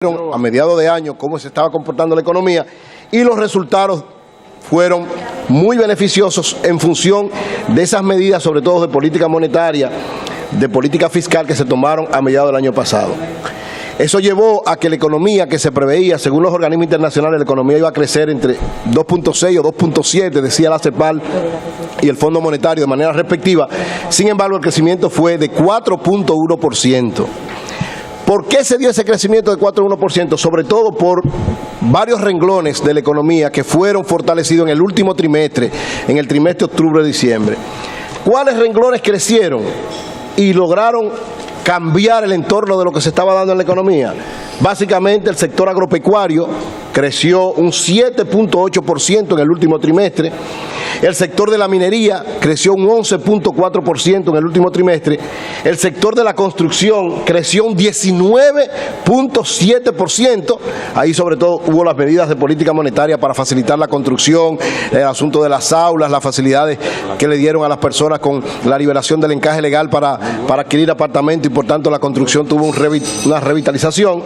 a mediados de año cómo se estaba comportando la economía y los resultados fueron muy beneficiosos en función de esas medidas, sobre todo de política monetaria, de política fiscal que se tomaron a mediados del año pasado. Eso llevó a que la economía que se preveía, según los organismos internacionales, la economía iba a crecer entre 2.6 o 2.7, decía la CEPAL y el Fondo Monetario de manera respectiva. Sin embargo, el crecimiento fue de 4.1%. ¿Por qué se dio ese crecimiento de 4.1%? Sobre todo por varios renglones de la economía que fueron fortalecidos en el último trimestre, en el trimestre octubre-diciembre. ¿Cuáles renglones crecieron y lograron cambiar el entorno de lo que se estaba dando en la economía? Básicamente el sector agropecuario creció un 7.8% en el último trimestre. El sector de la minería creció un 11.4% en el último trimestre. El sector de la construcción creció un 19.7%. Ahí sobre todo hubo las medidas de política monetaria para facilitar la construcción, el asunto de las aulas, las facilidades que le dieron a las personas con la liberación del encaje legal para adquirir apartamentos y por tanto la construcción tuvo una revitalización.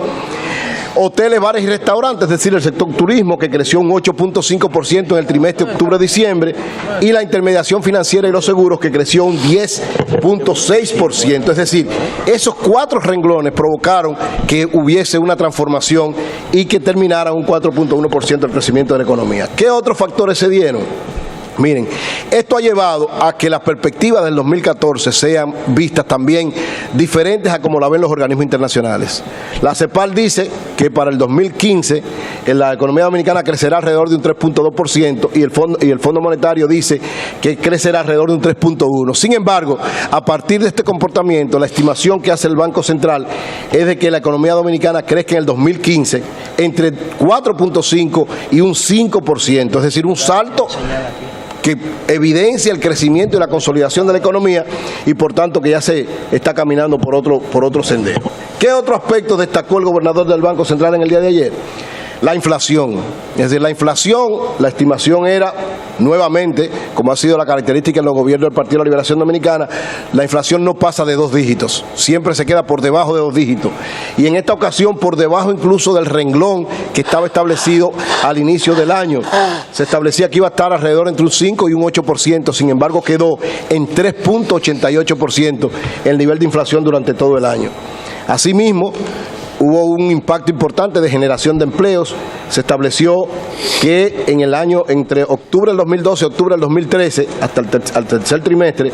Hoteles, bares y restaurantes, es decir, el sector turismo que creció un 8.5% en el trimestre octubre-diciembre y la intermediación financiera y los seguros que creció un 10.6%. Es decir, esos cuatro renglones provocaron que hubiese una transformación y que terminara un 4.1% el crecimiento de la economía. ¿Qué otros factores se dieron? Miren, esto ha llevado a que las perspectivas del 2014 sean vistas también diferentes a como la ven los organismos internacionales. La CEPAL dice que para el 2015 la economía dominicana crecerá alrededor de un 3.2% y el Fondo Monetario dice que crecerá alrededor de un 3.1%. Sin embargo, a partir de este comportamiento, la estimación que hace el Banco Central es de que la economía dominicana crezca en el 2015 entre 4.5% y un 5%, es decir, un salto que evidencia el crecimiento y la consolidación de la economía y por tanto que ya se está caminando por otro sendero. ¿Qué otro aspecto destacó el gobernador del Banco Central en el día de ayer? La inflación. Es decir, la inflación, la estimación era, nuevamente, como ha sido la característica en los gobiernos del Partido de la Liberación Dominicana, la inflación no pasa de 2 dígitos, siempre se queda por debajo de 2 dígitos. Y en esta ocasión por debajo incluso del renglón que estaba establecido al inicio del año. Se establecía que iba a estar alrededor entre un 5 y un 8%, sin embargo quedó en 3.88% el nivel de inflación durante todo el año. Asimismo, hubo un impacto importante de generación de empleos. Se estableció que en el año entre octubre del 2012 y octubre del 2013, hasta el tercer trimestre,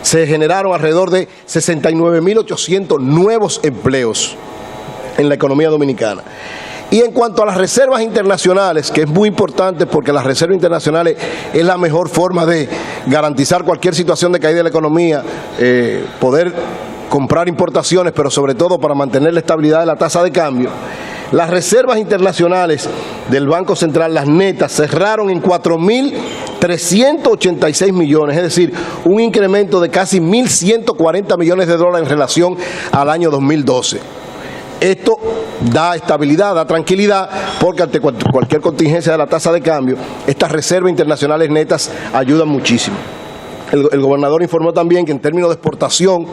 se generaron alrededor de 69.800 nuevos empleos en la economía dominicana. Y en cuanto a las reservas internacionales, que es muy importante porque las reservas internacionales es la mejor forma de garantizar cualquier situación de caída de la economía, poder comprar importaciones, pero sobre todo para mantener la estabilidad de la tasa de cambio. Las reservas internacionales del Banco Central, las netas, cerraron en 4.386 millones, es decir, un incremento de casi 1.140 millones de dólares en relación al año 2012. Esto da estabilidad, da tranquilidad, porque ante cualquier contingencia de la tasa de cambio, estas reservas internacionales netas ayudan muchísimo. El gobernador informó también que en términos de exportación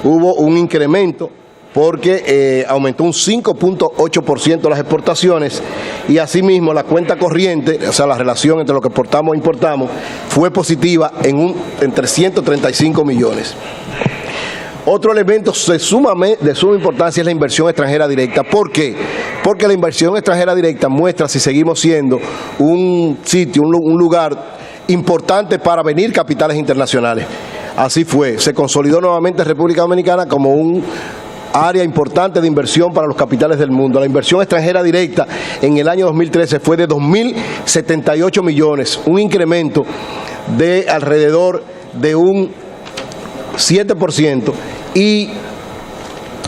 hubo un incremento porque aumentó un 5.8% las exportaciones y asimismo la cuenta corriente, o sea la relación entre lo que exportamos e importamos, fue positiva en 335 millones. Otro elemento de suma importancia es la inversión extranjera directa. ¿Por qué? Porque la inversión extranjera directa muestra si seguimos siendo un sitio, un lugar importante para venir capitales internacionales. Así fue, se consolidó nuevamente República Dominicana como un área importante de inversión para los capitales del mundo. La inversión extranjera directa en el año 2013 fue de 2.078 millones, un incremento de alrededor de un 7% y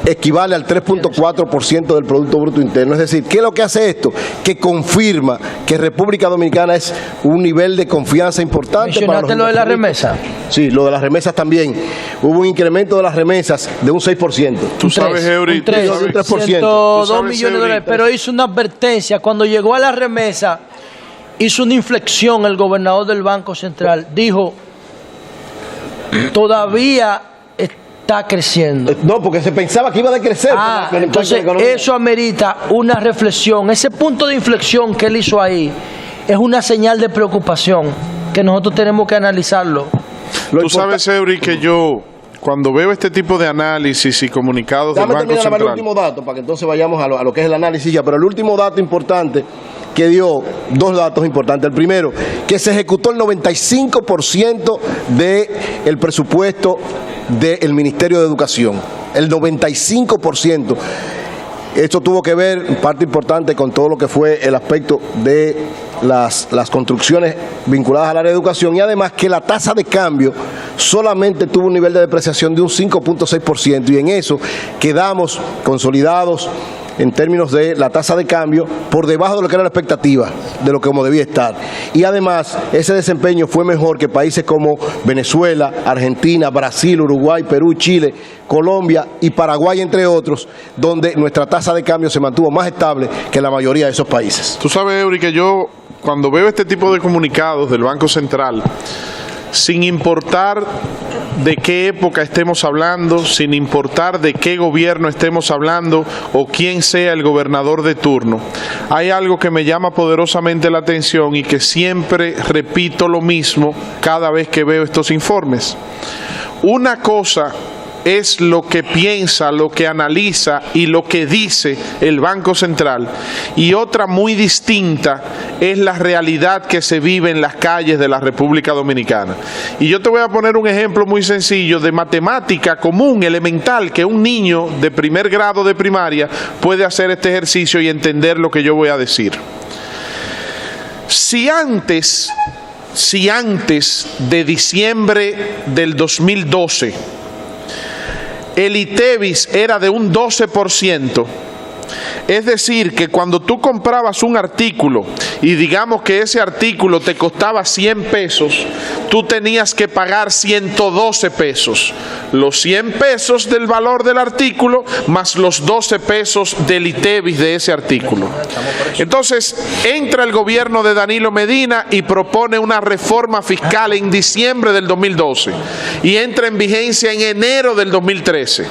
equivale al 3.4% del Producto Bruto Interno. Es decir, ¿qué es lo que hace esto? Que confirma que República Dominicana es un nivel de confianza importante. ¿Mencionaste lo de la remesa? Sí, lo de las remesas también. Hubo un incremento de las remesas de un 6%. Tú sabes, Eury, un 3%. 102 millones de dólares. Pero hizo una advertencia. Cuando llegó a la remesa, hizo una inflexión el gobernador del Banco Central. Dijo, todavía está creciendo. No, porque se pensaba que iba a decrecer. Entonces eso amerita una reflexión. Ese punto de inflexión que él hizo ahí es una señal de preocupación que nosotros tenemos que analizarlo. Tú sabes, Eury, que yo, cuando veo este tipo de análisis y comunicados del Banco Central... el último dato, para que entonces vayamos a lo que es el análisis ya, pero el último dato importante que dio, dos datos importantes. El primero, que se ejecutó el 95% del presupuesto del Ministerio de Educación. El 95%. Esto tuvo que ver, en parte importante, con todo lo que fue el aspecto de las construcciones vinculadas al área de educación, y además que la tasa de cambio solamente tuvo un nivel de depreciación de un 5.6%, y en eso quedamos consolidados en términos de la tasa de cambio por debajo de lo que era la expectativa, de lo que como debía estar. Y además ese desempeño fue mejor que países como Venezuela, Argentina, Brasil, Uruguay, Perú, Chile, Colombia y Paraguay, entre otros, donde nuestra tasa de cambio se mantuvo más estable que la mayoría de esos países. Tú sabes, Eury, que yo cuando veo este tipo de comunicados del Banco Central, sin importar de qué época estemos hablando, sin importar de qué gobierno estemos hablando o quién sea el gobernador de turno, hay algo que me llama poderosamente la atención y que siempre repito lo mismo cada vez que veo estos informes. Una cosa es lo que piensa, lo que analiza y lo que dice el Banco Central, y otra muy distinta es la realidad que se vive en las calles de la República Dominicana. Y yo te voy a poner un ejemplo muy sencillo de matemática común, elemental, que un niño de primer grado de primaria puede hacer este ejercicio y entender lo que yo voy a decir. Si antes de diciembre del 2012 el ITEVIS era de un 12%, es decir, que cuando tú comprabas un artículo y digamos que ese artículo te costaba 100 pesos, tú tenías que pagar 112 pesos. Los 100 pesos del valor del artículo más los 12 pesos del ITEVIS de ese artículo. Entonces, entra el gobierno de Danilo Medina y propone una reforma fiscal en diciembre del 2012 y entra en vigencia en enero del 2013.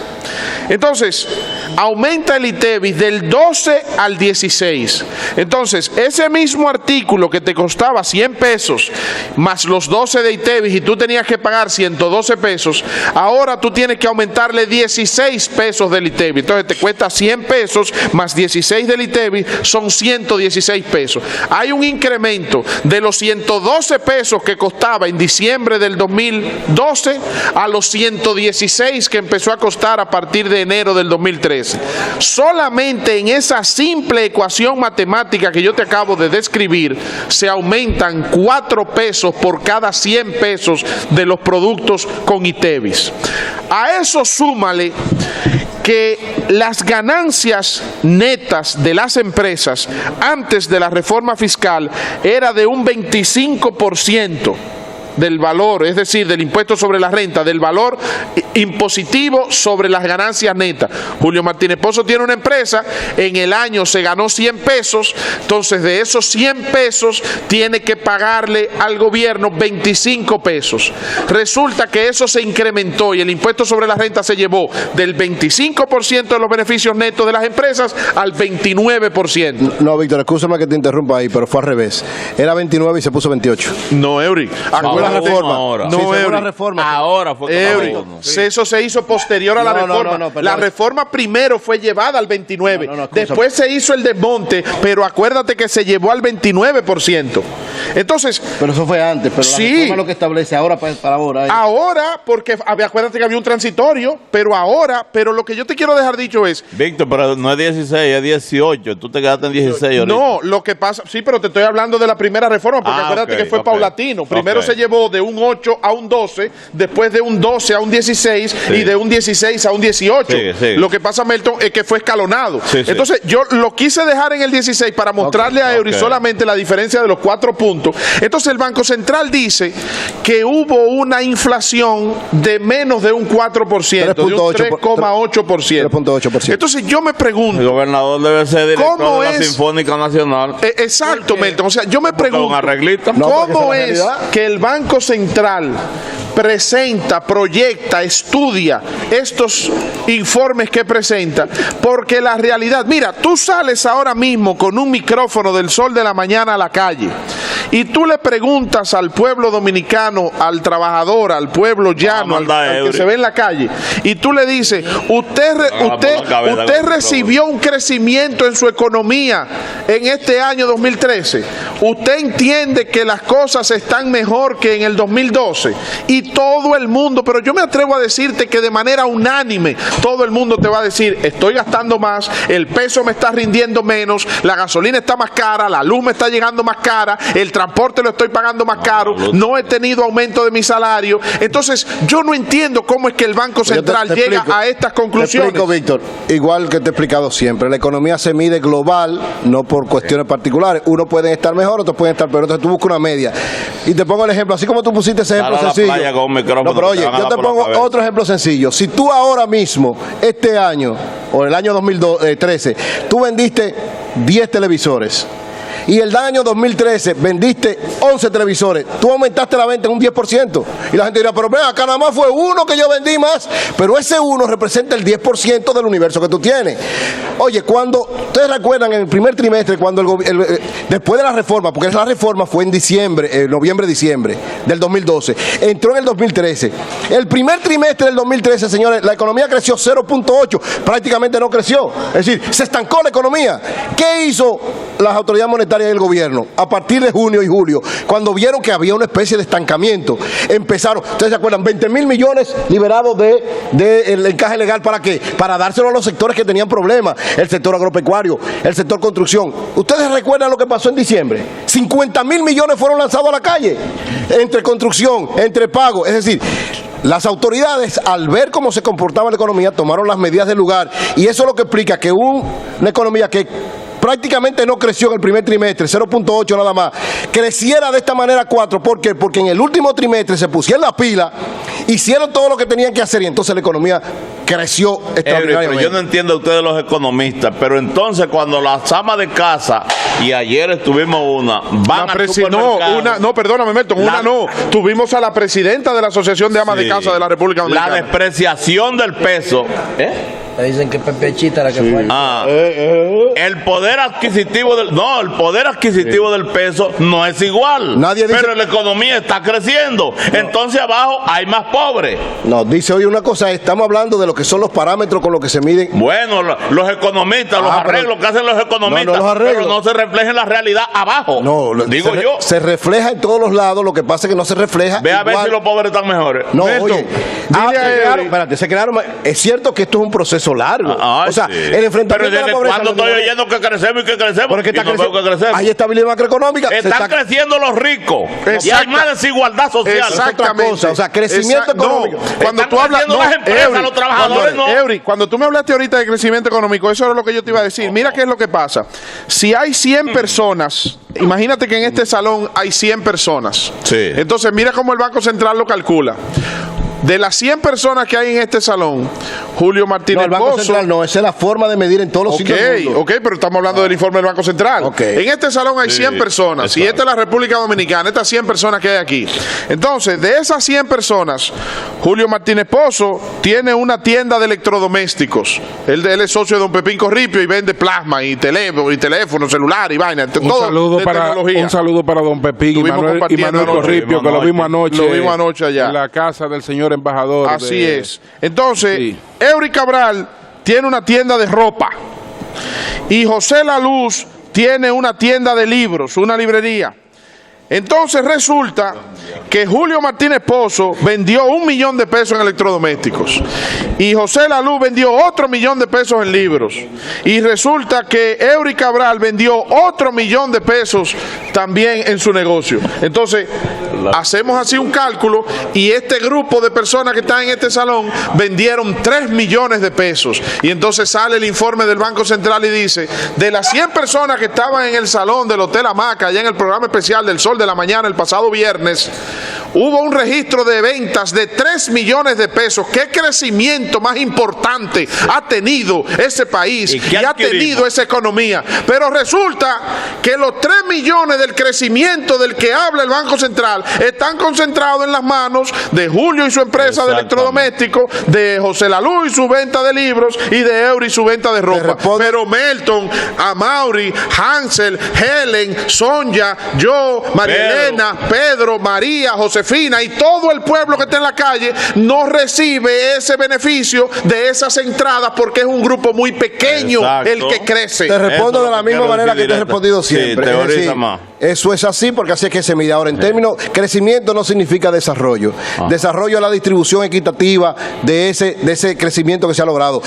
Entonces, aumenta el ITEVIS del 12 al 16. Entonces, ese mismo artículo que te costaba 100 pesos más los 12 de ITEVIS y tú tenías que pagar 112 pesos, ahora tú tienes que aumentarle 16 pesos del ITEVIS. Entonces te cuesta 100 pesos más 16 del ITEVIS, son 116 pesos. Hay un incremento de los 112 pesos que costaba en diciembre del 2012 a los 116 que empezó a costar a partir de enero del 2013. Solamente en esa simple ecuación matemática que yo te acabo de describir se aumentan 4 pesos por cada 100 pesos de los productos con ITEVIS. A eso súmale que las ganancias netas de las empresas antes de la reforma fiscal era de un 25% del valor, es decir, del impuesto sobre la renta, del valor impositivo sobre las ganancias netas. Julio Martínez Pozo tiene una empresa, en el año se ganó 100 pesos, entonces de esos 100 pesos tiene que pagarle al gobierno 25 pesos. Resulta que eso se incrementó y el impuesto sobre la renta se llevó del 25% de los beneficios netos de las empresas al 29%. No, Víctor, escúchame que te interrumpa ahí, pero fue al revés. Era 29 y se puso 28. No, Eury. La reforma. Ahora. No, sí, Eury. la reforma. Ahora fue que Eso se hizo posterior a la reforma. La reforma primero fue llevada al 29. Después se hizo el desmonte, pero acuérdate que se llevó al 29%. Entonces, pero eso fue antes, pero sí, la reforma es lo que establece ahora para ahora. Ahora, porque acuérdate que había un transitorio, pero lo que yo te quiero dejar dicho es... Víctor, pero no es 16, es 18. Tú te quedaste en 16 ahorita. No, lo que pasa... Sí, pero te estoy hablando de la primera reforma, porque acuérdate que fue paulatino. Primero se llevó de un 8 a un 12, después de un 12 a un 16 y de un 16 a un 18. Lo que pasa, Melton, es que fue escalonado. Entonces, yo lo quise dejar en el 16 para mostrarle a Eury solamente la diferencia de los 4 puntos. Entonces, el Banco Central dice que hubo una inflación de menos de un 4%, de un 3,8%. 3.8%. Entonces, yo me pregunto... El gobernador debe ser director de la Sinfónica Nacional. Exacto, Melton. O sea, yo me pregunto... Un arreglista. ¿Cómo es que el Banco Central presenta, proyecta, estudia estos informes que presenta, porque la realidad, mira, tú sales ahora mismo con un micrófono del Sol de la Mañana a la calle y tú le preguntas al pueblo dominicano, al trabajador, al pueblo llano, al que se ve en la calle, y tú le dices, usted recibió un crecimiento en su economía en este año 2013, usted entiende que las cosas están mejor que en el 2012, y todo el mundo, pero yo me atrevo a decirte que de manera unánime, todo el mundo te va a decir, estoy gastando más, el peso me está rindiendo menos, la gasolina está más cara, la luz me está llegando más cara, el transporte lo estoy pagando más caro, no he tenido aumento de mi salario. Entonces, yo no entiendo cómo es que el Banco Central llega a estas conclusiones. Te explico, Víctor, igual que te he explicado siempre, la economía se mide global, no por cuestiones particulares. Unos pueden estar mejor, otros pueden estar peor, entonces tú buscas una media. Y te pongo el ejemplo, así como tú pusiste ese ejemplo sencillo. No, pero oye, yo te pongo otro ejemplo sencillo. Si tú ahora mismo, este año, o el año 2013, tú vendiste 10 televisores, y el año 2013 vendiste 11 televisores, tú aumentaste la venta en un 10%. Y la gente dirá, pero vea, acá nada más fue uno que yo vendí más, pero ese uno representa el 10% del universo que tú tienes. Oye, cuando, ustedes recuerdan en el primer trimestre, cuando después de la reforma, porque la reforma fue en diciembre, noviembre-diciembre del 2012, entró en el 2013. El primer trimestre del 2013, señores, la economía creció 0.8, prácticamente no creció. Es decir, se estancó la economía. ¿Qué hizo las autoridades monetarias y el gobierno? A partir de junio y julio, cuando vieron que había una especie de estancamiento, empezaron, ustedes se acuerdan, 20.000 millones liberados del encaje legal. ¿Para qué? Para dárselo a los sectores que tenían problemas, el sector agropecuario, el sector construcción. ¿Ustedes recuerdan lo que pasó en diciembre? 50.000 millones fueron lanzados a la calle, entre construcción, entre pago. Es decir, las autoridades, al ver cómo se comportaba la economía, tomaron las medidas del lugar, y eso es lo que explica que una economía que prácticamente no creció en el primer trimestre, 0.8 nada más, creciera de esta manera 4. ¿Por qué? Porque en el último trimestre se pusieron la pila, hicieron todo lo que tenían que hacer, y entonces la economía creció extraordinariamente. Pero yo no entiendo a ustedes los economistas, pero entonces cuando las amas de casa, y ayer estuvimos van al supermercado. No, perdóname, Melton, tuvimos a la presidenta de la Asociación de Amas de Casa de la República Dominicana. La despreciación del peso. Le dicen que Pepe Chita la que fue. El poder adquisitivo del peso no es igual. Nadie dice, pero la economía está creciendo. No. Entonces abajo hay más pobres. No, dice hoy una cosa, estamos hablando de lo que son los parámetros con los que se miden. Bueno, los economistas, los arreglos que hacen los economistas, pero no se refleja en la realidad abajo. No, digo yo. Se refleja en todos los lados, lo que pasa es que no se refleja. Ve a ver si los pobres están mejores. No, oye, es cierto que esto es un proceso largo. O sea, el enfrentamiento de la pobreza. ¿Cuándo estoy oyendo que crecemos y que crecemos? Porque hay estabilidad macroeconómica. Están creciendo los ricos. Y hay más desigualdad social. Exactamente. O sea, crecimiento económico. Cuando tú hablas, las empresas, los trabajadores Eury, cuando tú me hablaste ahorita de crecimiento económico, eso era lo que yo te iba a decir. Mira qué es lo que pasa. Si hay 100 personas, imagínate que en este salón hay 100 personas. Sí. Entonces, mira cómo el Banco Central lo calcula. De las 100 personas que hay en este salón, Julio Martínez Pozo... No, el Banco Central no, esa es la forma de medir en todos los sitios del mundo. Ok, pero estamos hablando del informe del Banco Central. En este salón hay 100 personas, exacto. Y esta es la República Dominicana, estas 100 personas que hay aquí. Entonces, de esas 100 personas, Julio Martínez Pozo tiene una tienda de electrodomésticos. Él es socio de don Pepín Corripio y vende plasma y teléfono, celular y vaina. Un saludo para don Pepín y Manuel Corripio, que lo vimos anoche. Lo vimos anoche allá. En la casa del señor embajador. Así es. Entonces, Eury Cabral tiene una tienda de ropa y José La Luz tiene una tienda de libros, una librería. Entonces resulta que Julio Martínez Pozo vendió 1 millón de pesos en electrodomésticos y José La Luz vendió otro 1 millón de pesos en libros, y resulta que Eury Cabral vendió otro 1 millón de pesos también en su negocio. Entonces hacemos así un cálculo y este grupo de personas que están en este salón vendieron 3 millones de pesos, y entonces sale el informe del Banco Central y dice, de las 100 personas que estaban en el salón del Hotel Hamaca allá en el programa especial del Sol de la Mañana el pasado viernes, hubo un registro de ventas de 3 millones de pesos. ¿Qué crecimiento más importante ha tenido ese país y ha tenido esa economía? Pero resulta que los 3 millones del crecimiento del que habla el Banco Central están concentrados en las manos de Julio y su empresa de electrodomésticos, de José Lalú y su venta de libros y de Eury y su venta de ropa. Pero Melton, Amaury, Hansel, Helen, Sonia, yo, María Elena, Pedro, María, Josefina y todo el pueblo que está en la calle no recibe ese beneficio de esas entradas porque es un grupo muy pequeño el que crece. Te respondo de la misma manera que te he respondido siempre. Sí, teoriza más. Eso es así porque así es que se mide. Ahora, en términos, crecimiento no significa desarrollo. Desarrollo es la distribución equitativa de ese crecimiento que se ha logrado.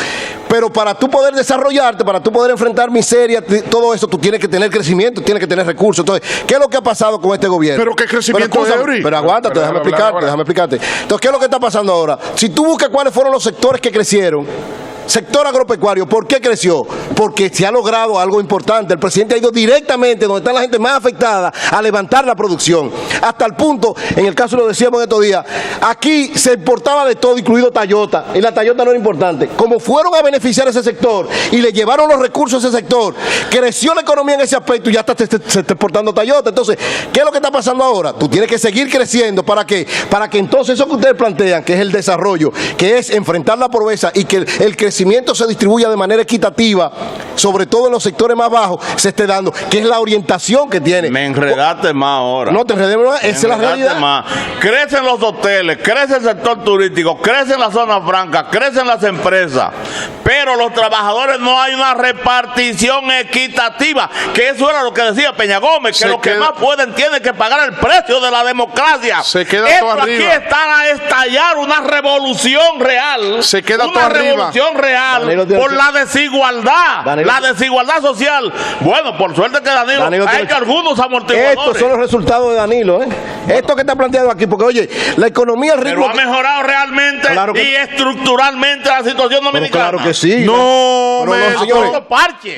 Pero para tú poder desarrollarte, para tú poder enfrentar miseria, todo eso, tú tienes que tener crecimiento, tienes que tener recursos. Entonces, ¿qué es lo que ha pasado con este gobierno? ¿Pero qué crecimiento es, Eury? Pero aguántate, déjame explicarte. Entonces, ¿qué es lo que está pasando ahora? Si tú buscas cuáles fueron los sectores que crecieron, sector agropecuario, ¿por qué creció? Porque se ha logrado algo importante. El presidente ha ido directamente donde está la gente más afectada a levantar la producción. Hasta el punto, en el caso lo decíamos en estos días, aquí se importaba de todo, incluido Toyota, y la Toyota no era importante. Como fueron a beneficiar ese sector y le llevaron los recursos a ese sector, creció la economía en ese aspecto y ya se está exportando Toyota. Entonces, ¿qué es lo que está pasando ahora? Tú tienes que seguir creciendo. ¿Para qué? Para que entonces eso que ustedes plantean, que es el desarrollo, que es enfrentar la pobreza y que el crecimiento se distribuya de manera equitativa, sobre todo en los sectores más bajos, se esté dando, que es la orientación que tiene. Me enredaste más ahora. No te enredemos más, esa es la realidad. Más. Crecen los hoteles, crece el sector turístico, crecen las zonas francas, crecen las empresas, pero los trabajadores no hay una repartición equitativa, que eso era lo que decía Peña Gómez, que los que más pueden tienen que pagar el precio de la democracia. Se queda esto todo arriba. Aquí está a estallar una revolución real. Se queda todo arriba. Una revolución real por la desigualdad, la desigualdad social. Bueno, por suerte que Danilo ha hecho algunos amortiguadores. Estos son los resultados de Danilo, ¿eh? Esto que está planteado aquí, porque oye, la economía, el ritmo... Pero ha mejorado realmente y estructuralmente la situación dominicana. Claro que sí. No, señores.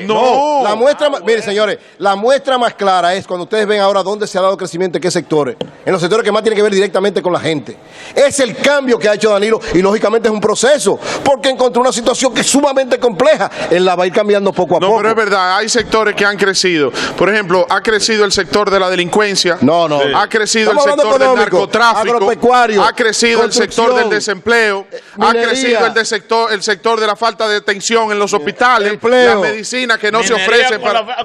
No. La muestra, mire, señores, la muestra más clara es cuando ustedes ven ahora dónde se ha dado crecimiento, en qué sectores. En los sectores que más tienen que ver directamente con la gente. Es el cambio que ha hecho Danilo y lógicamente es un proceso, porque encontró una situación que es sumamente compleja. Él la va a ir cambiando poco a poco. No, pero es verdad, hay sectores que han crecido. Por ejemplo, ha crecido el sector de la delincuencia. No. Sí. Ha crecido el sector del narcotráfico. Agropecuario. Ha crecido el sector del desempleo. Minería. Ha crecido el sector de la falta de atención en los hospitales. Empleo. La medicina que no Minería se ofrece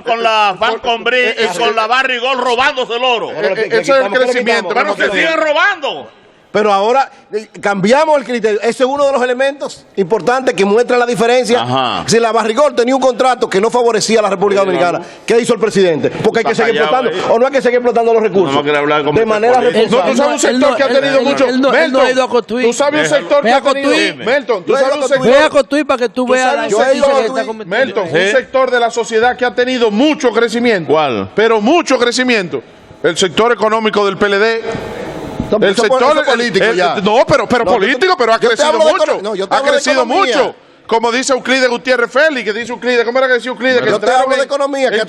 con la Falconbrí y con la Barrigol robándose el oro. Eso es el crecimiento. Pero se siguen robando. Pero ahora cambiamos el criterio. Ese es uno de los elementos importantes que muestra la diferencia. Ajá. Si la Barrigol tenía un contrato que no favorecía a la República Dominicana, ¿qué hizo el presidente? Porque hay que seguir explotando, o no hay que seguir explotando los recursos. De manera responsable. Tú sabes un sector que ha tenido mucho. Él no ha ido a Cotuí. Tú sabes un sector que ha tenido. Melton, tú sabes un sector. Ve a Cotuí para que tú veas la injusticia que está cometiendo. Melton, un sector de la sociedad que ha tenido mucho crecimiento. ¿Cuál? Pero mucho crecimiento. El sector económico del PLD. El sector político ya. No, pero político, pero ha crecido mucho. Ha crecido mucho. Como dice Euclides Gutiérrez Félix, que dice Euclides, ¿cómo era que decía Euclides? Yo te hablo de economía, que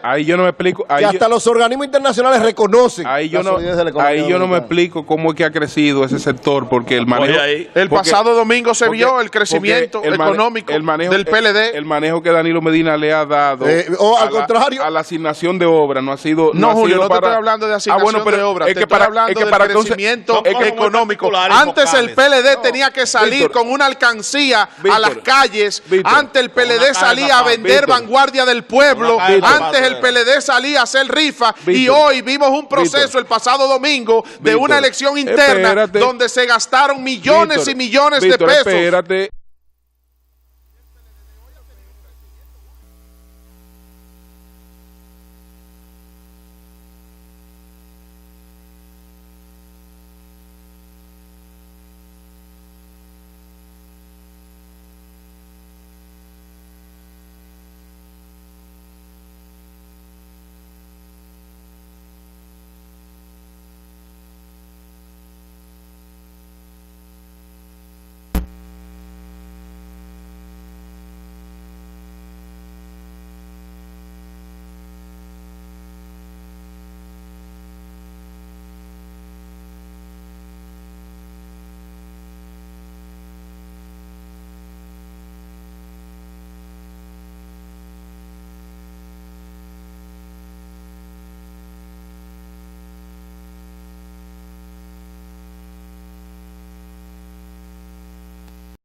ahí yo no me explico. Que hasta los organismos internacionales reconocen. Ahí yo no me explico cómo es que ha crecido ese sector, porque el manejo... El pasado domingo se vio el crecimiento económico del PLD. El manejo que Danilo Medina le ha dado al contrario a la asignación de obra no ha sido... No, Julio, no te estoy hablando de asignación de obra, te estoy hablando del crecimiento económico. Antes el PLD tenía que salir con una alcancía a las calles. Antes el PLD salía a vender vanguardia del pueblo. Antes el PLD salía a hacer rifa. Y hoy vimos un proceso el pasado domingo de una elección interna donde se gastaron millones y millones de pesos. Espérate.